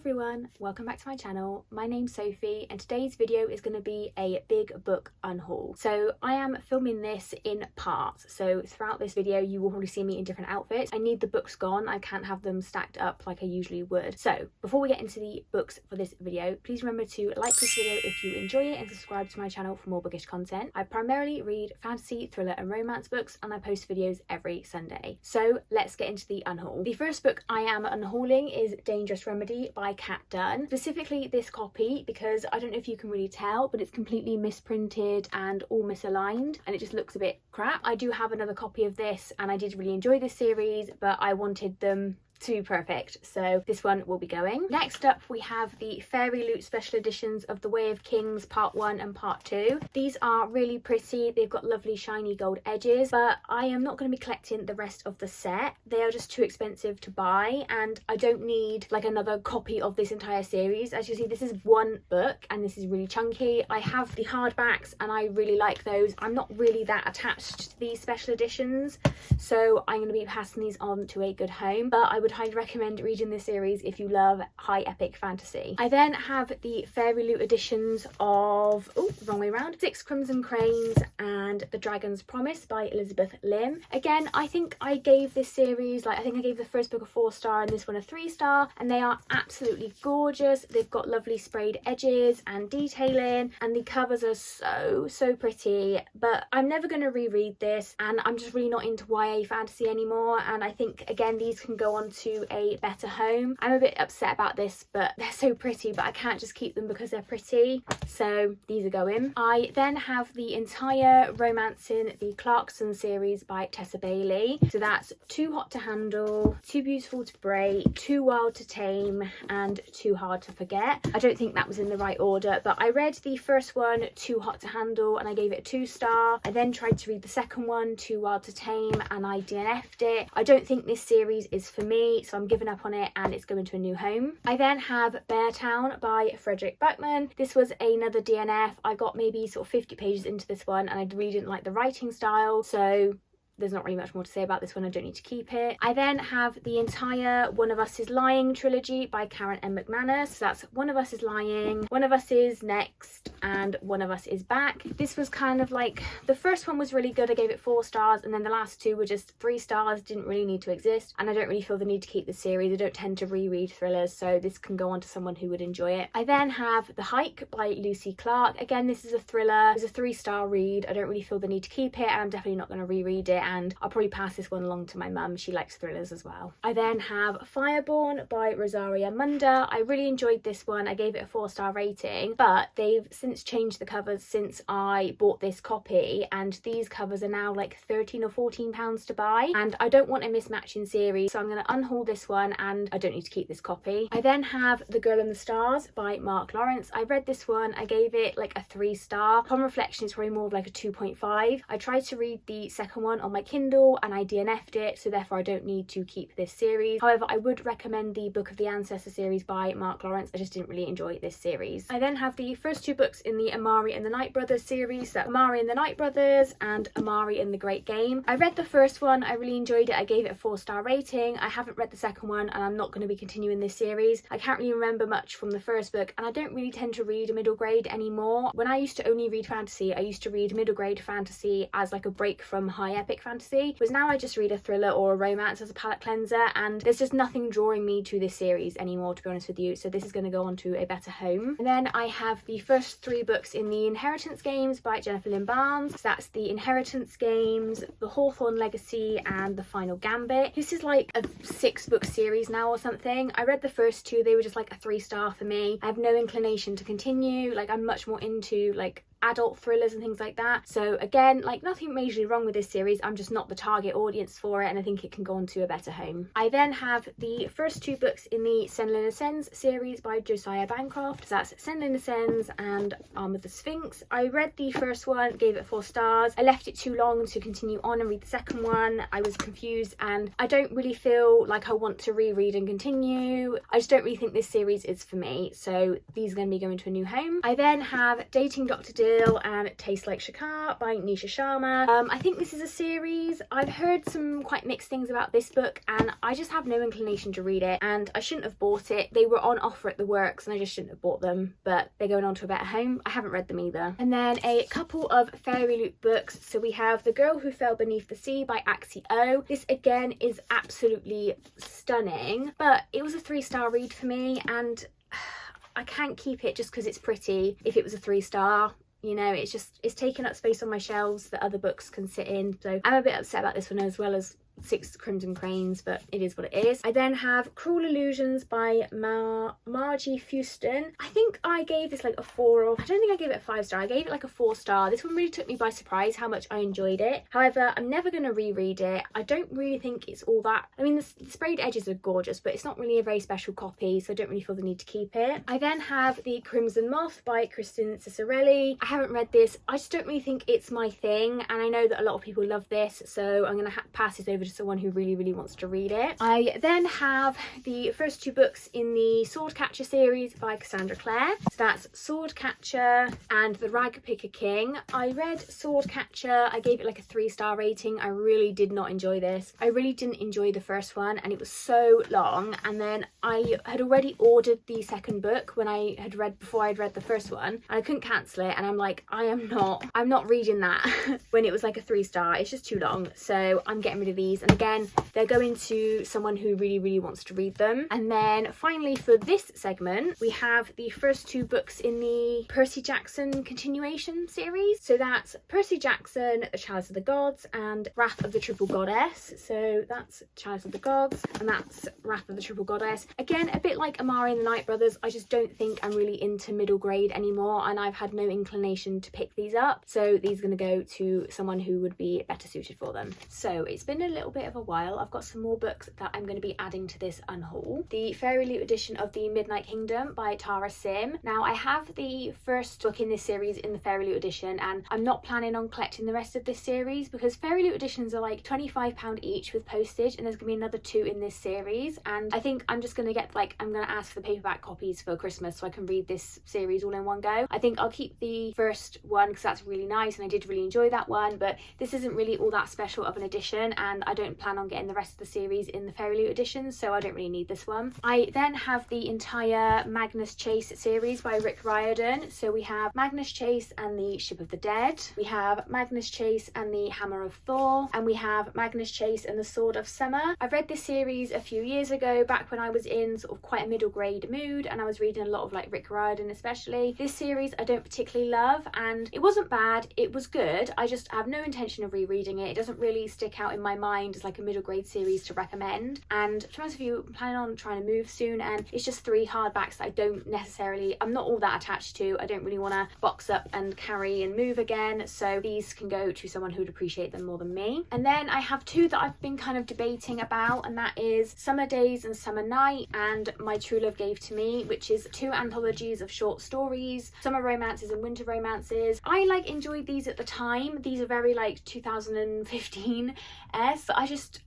everyone, welcome back to my channel. My name's Sophie and today's video is going to be a big book unhaul. So I am filming this in parts, so throughout this video you will probably see me in different outfits. I need the books gone, I can't have them stacked up like I usually would. So before we get into the books for this video, please remember to like this video if you enjoy it and subscribe to my channel for more bookish content. I primarily read fantasy, thriller and romance books and I post videos every Sunday. So let's get into the unhaul. The first book I am unhauling is Dangerous Remedy by Kat Dunn. Specifically this copy because I don't know if you can really tell, but it's completely misprinted and all misaligned and it just looks a bit crap. I do have another copy of this and I did really enjoy this series, but I wanted them to be perfect, so this one will be going. Next up we have the Fairy Loot special editions of The Way of Kings Part 1 and Part 2. These are really pretty, they've got lovely shiny gold edges, but I am not going to be collecting the rest of the set. They are just too expensive to buy and I don't need like another copy of this entire series. As you see, this is one book and this is really chunky. I have the hardbacks and I really like those. I'm not really that attached to these special editions, so I'm going to be passing these on to a good home, but I would highly recommend reading this series if you love high epic fantasy. I then have the Fairy Loot editions of, oh, wrong way around, Six Crimson Cranes and The Dragon's Promise by Elizabeth Lim. Again, I think I gave this series, like I think I gave the first book a 4-star and this one a 3-star, and they are absolutely gorgeous. They've got lovely sprayed edges and detailing and the covers are so pretty, but I'm never going to reread this and I'm just really not into YA fantasy anymore, and I think again these can go on to a better home. I'm a bit upset about this, but they're so pretty, but I can't just keep them because they're pretty, so these are going. I then have the entire Romancing the Clarkson series by Tessa Bailey. So that's Too Hot to Handle, Too Beautiful to Break, Too Wild to Tame and Too Hard to Forget. I don't think that was in the right order, but I read the first one, Too Hot to Handle, and I gave it a 2-star. I then tried to read the second one, Too Wild to Tame, and I DNF'd it. I don't think this series is for me, so I'm giving up on it and it's going to a new home. I then have Beartown by Frederick Buckman. This was another DNF. I got maybe sort of 50 pages into this one and I really didn't like the writing style, so there's not really much more to say about this one. I don't need to keep it. I then have the entire One of Us is Lying trilogy by Karen M. McManus. So that's One of Us is Lying, One of Us is Next, and One of Us is Back. This was kind of like, the first one was really good, I gave it 4 stars, and then the last two were just 3 stars, didn't really need to exist, and I don't really feel the need to keep this series. I don't tend to reread thrillers, so this can go on to someone who would enjoy it. I then have The Hike by Lucy Clark. Again, this is a thriller, it's a 3-star read. I don't really feel the need to keep it, and I'm definitely not going to reread it, and I'll probably pass this one along to my mum. She likes thrillers as well. I then have Fireborn by Rosaria Munda. I really enjoyed this one. I gave it a 4-star rating, but they've since changed the covers since I bought this copy, and these covers are now like 13 or 14 pounds to buy, and I don't want a mismatching series, so I'm going to unhaul this one and I don't need to keep this copy. I then have The Girl in the Stars by Mark Lawrence. I read this one, I gave it like a 3-star. Upon reflection it's probably more of like a 2.5. I tried to read the second one on my Kindle and I DNF'd it, so therefore I don't need to keep this series. However, I would recommend the Book of the Ancestor series by Mark Lawrence. I just didn't really enjoy this series. I then have the first 2 books in the Amari and the Night Brothers series, so Amari and the Night Brothers and Amari and the Great Game. I read the first one, I really enjoyed it, I gave it a 4-star rating. I haven't read the second one and I'm not going to be continuing this series. I can't really remember much from the first book and I don't really tend to read middle grade anymore. When I used to only read fantasy, I used to read middle grade fantasy as like a break from high epic fantasy, whereas now I just read a thriller or a romance as a palate cleanser, and there's just nothing drawing me to this series anymore, to be honest with you, so this is going to go on to a better home. And then I have the first 3 books in the Inheritance Games by Jennifer Lynn Barnes. So that's the Inheritance Games, The Hawthorne Legacy and The Final Gambit. This is like a 6-book series now or something. I read the first 2, they were just like a 3-star for me. I have no inclination to continue, like I'm much more into like adult thrillers and things like that, so again, like nothing majorly wrong with this series, I'm just not the target audience for it and I think it can go on to a better home. I then have the first 2 books in the Senlin Ascends series by Josiah Bancroft. So that's Senlin Ascends and Arm of the Sphinx. I read the first one, gave it 4 stars. I left it too long to continue on and read the second one. I was confused and I don't really feel like I want to reread and continue. I just don't really think this series is for me, so these are going to be going to a new home. I then have Dating Dr. Dill Still and Taste Like Shakar by Nisha Sharma. I think this is a series. I've heard some quite mixed things about this book and I just have no inclination to read it, and I shouldn't have bought it. They were on offer at the works and I just shouldn't have bought them, but they're going on to a better home. I haven't read them either. And then a couple of Fairy Loot books. So we have The Girl Who Fell Beneath the Sea by Axie O. This again is absolutely stunning, but it was a 3-star read for me, and I can't keep it just because it's pretty. If it was a 3-star, you know, it's taking up space on my shelves that other books can sit in. So I'm a bit upset about this one, as well as 6 Crimson Cranes, but it is what it is. I then have Cruel Illusions by Margie Fuston. I think I gave this like a 4, or I don't think I gave it a 5-star. I gave it like a 4-star. This one really took me by surprise how much I enjoyed it. However, I'm never going to reread it. I don't really think it's all that. I mean, the sprayed edges are gorgeous, but it's not really a very special copy, so I don't really feel the need to keep it. I then have The Crimson Moth by Kristen Cicerelli. I haven't read this. I just don't really think it's my thing, and I know that a lot of people love this, so I'm going to pass this over to someone who really wants to read it. I then have the first 2 books in the Swordcatcher series by Cassandra Clare. So that's Swordcatcher and The Rag Picker King. I read Swordcatcher. I gave it like a 3-star rating. I really did not enjoy this. I really didn't enjoy the first one, and it was so long, and then I had already ordered the second book before I'd read the first one, and I couldn't cancel it, and I'm like, I'm not reading that when it was like a 3-star. It's just too long, so I'm getting rid of these. And again, they're going to someone who really wants to read them. And then finally, for this segment, we have the first 2 books in the Percy Jackson continuation series. So that's Percy Jackson, The Chalice of the Gods, and Wrath of the Triple Goddess. So that's Chalice of the Gods, and that's Wrath of the Triple Goddess. Again, a bit like Amari and the Night Brothers, I just don't think I'm really into middle grade anymore, and I've had no inclination to pick these up. So these are going to go to someone who would be better suited for them. So it's been a little bit of a while. I've got some more books that I'm going to be adding to this unhaul. The Fairy Loot edition of The Midnight Kingdom by Tara Sim. Now, I have the first book in this series in the Fairy Loot edition, and I'm not planning on collecting the rest of this series because Fairy Loot editions are like £25 each with postage, and there's going to be another 2 in this series. And I think I'm just going to get I'm going to ask for paperback copies for Christmas so I can read this series all in one go. I think I'll keep the first one because that's really nice and I did really enjoy that one, but this isn't really all that special of an edition, and I don't plan on getting the rest of the series in the Fairy Loot edition, so I don't really need this one. I then have the entire Magnus Chase series by Rick Riordan. So we have Magnus Chase and the Ship of the Dead, we have Magnus Chase and the Hammer of Thor, and we have Magnus Chase and the Sword of Summer. I read this series a few years ago, back when I was in sort of quite a middle grade mood and I was reading a lot of like Rick Riordan especially. This series I don't particularly love, and it wasn't bad, it was good. I just have no intention of rereading it. It doesn't really stick out in my mind as like a middle grade series to recommend, and to be honest with you, I'm planning on trying to move soon, and it's just 3 hardbacks that I'm not all that attached to. I don't really want to box up and carry and move again, so these can go to someone who would appreciate them more than me. And then I have 2 that I've been kind of debating about, and that is Summer Days and Summer Night and My True Love Gave to Me, which is 2 anthologies of short stories, summer romances and winter romances. I enjoyed these at the time. These are very 2015-esque, but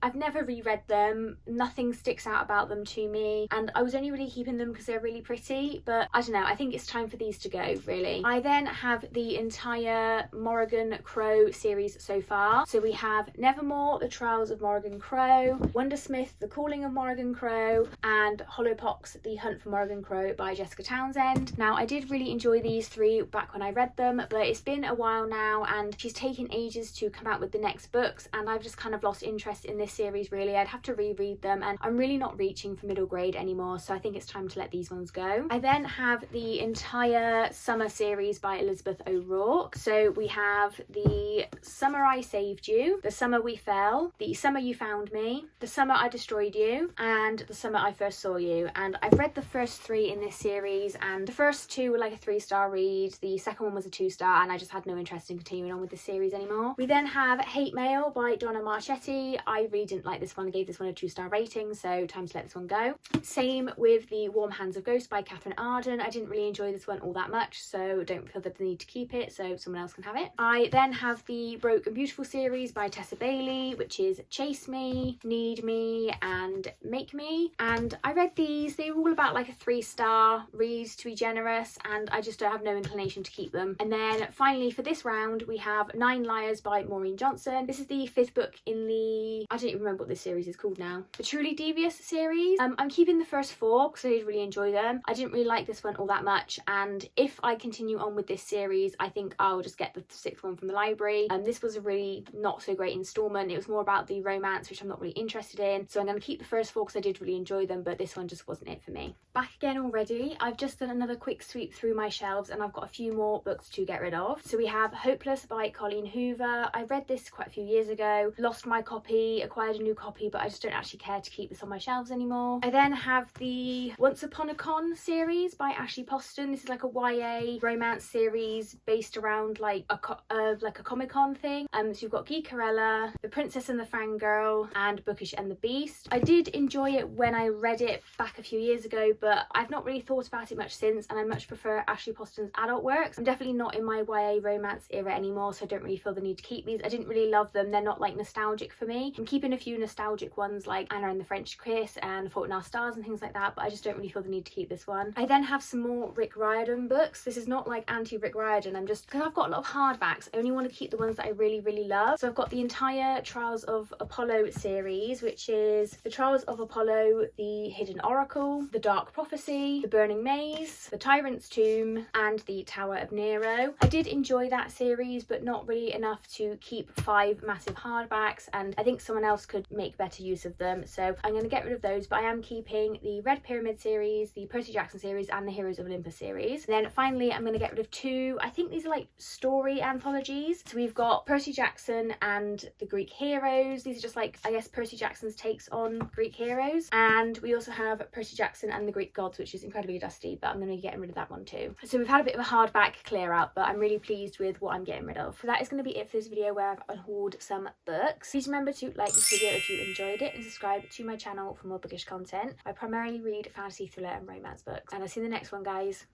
I've never reread them. Nothing sticks out about them to me, and I was only really keeping them because they're really pretty, but I don't know, I think it's time for these to go, really. I then have the entire Morrigan Crow series so far. So we have Nevermore, The Trials of Morrigan Crow, Wondersmith, The Calling of Morrigan Crow, and Hollowpox, The Hunt for Morrigan Crow by Jessica Townsend. Now, I did really enjoy these 3 back when I read them, but it's been a while now and she's taken ages to come out with the next books, and I've just kind of lost interest in this series, really. I'd have to reread them, and I'm really not reaching for middle grade anymore, so I think it's time to let these ones go. I then have the entire summer series by Elizabeth O'Rourke. So we have The Summer I Saved You, The Summer We Fell, The Summer You Found Me, The Summer I Destroyed You, and The Summer I First Saw You. And I've read the first 3 in this series, and the first 2 were like a 3-star read, the second one was a 2-star, and I just had no interest in continuing on with the series anymore. We then have Hate Mail by Donna Marchetti. 3. I really didn't like this one. I gave this one a 2-star rating, so time to let this one go. Same with The Warm Hands of Ghost by Catherine Arden. I didn't really enjoy this one all that much, so don't feel the need to keep it, so someone else can have it. I then have the Broke and Beautiful series by Tessa Bailey, which is Chase Me, Need Me and Make Me, and I read these. They were all about like a 3-star read, to be generous, and I just don't have no inclination to keep them. And then finally for this round we have 9 Liars by Maureen Johnson. This is the 5th book in the, I don't even remember what this series is called now, the Truly Devious series. I'm keeping the first 4 because I did really enjoy them. I didn't really like this one all that much, and if I continue on with this series I think I'll just get the 6th one from the library. This was a really not so great installment. It was more about the romance, which I'm not really interested in, so I'm going to keep the first 4 because I did really enjoy them, but this one just wasn't it for me. Back again already. I've just done another quick sweep through my shelves and I've got a few more books to get rid of. So we have Hopeless by Colleen Hoover. I read this quite a few years ago, lost my copy, acquired a new copy, but I just don't actually care to keep this on my shelves anymore. I then have the Once Upon a Con series by Ashley Poston. This is like a YA romance series based around like a Comic-Con thing. So you've got Guy Carella, The Princess and the Fangirl and Bookish and the Beast. I did enjoy it when I read it back a few years ago, but I've not really thought about it much since, and I much prefer Ashley Poston's adult works. I'm definitely not in my YA romance era anymore, so I don't really feel the need to keep these. I didn't really love them. They're not like nostalgic for me. I'm keeping a few nostalgic ones like Anna and the French Kiss and Fault in Our Stars and things like that, but I just don't really feel the need to keep this one. I then have some more Rick Riordan books. This is not like anti-Rick Riordan. I'm just, because I've got a lot of hardbacks, I only want to keep the ones that I really love. So I've got the entire Trials of Apollo series, which is The Trials of Apollo, The Hidden Oracle, The Dark Prophecy, The Burning Maze, The Tyrant's Tomb and The Tower of Nero. I did enjoy that series, but not really enough to keep 5 massive hardbacks, and I think someone else could make better use of them, so I'm going to get rid of those. But I am keeping the Red Pyramid series, the Percy Jackson series and the Heroes of Olympus series. Then finally I'm going to get rid of 2, I think these are like story anthologies. So we've got Percy Jackson and the Greek Heroes. These are just like, I guess, Percy Jackson's takes on Greek heroes. And we also have Percy Jackson and the Greek Gods, which is incredibly dusty, but I'm going to be getting rid of that one too. So we've had a bit of a hardback clear out, but I'm really pleased with what I'm getting rid of. So that is going to be it for this video where I've unhauled some books. Please remember to like this video if you enjoyed it and subscribe to my channel for more bookish content. I primarily read fantasy, thriller and romance books, and I'll see you in the next one, guys.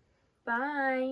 Bye!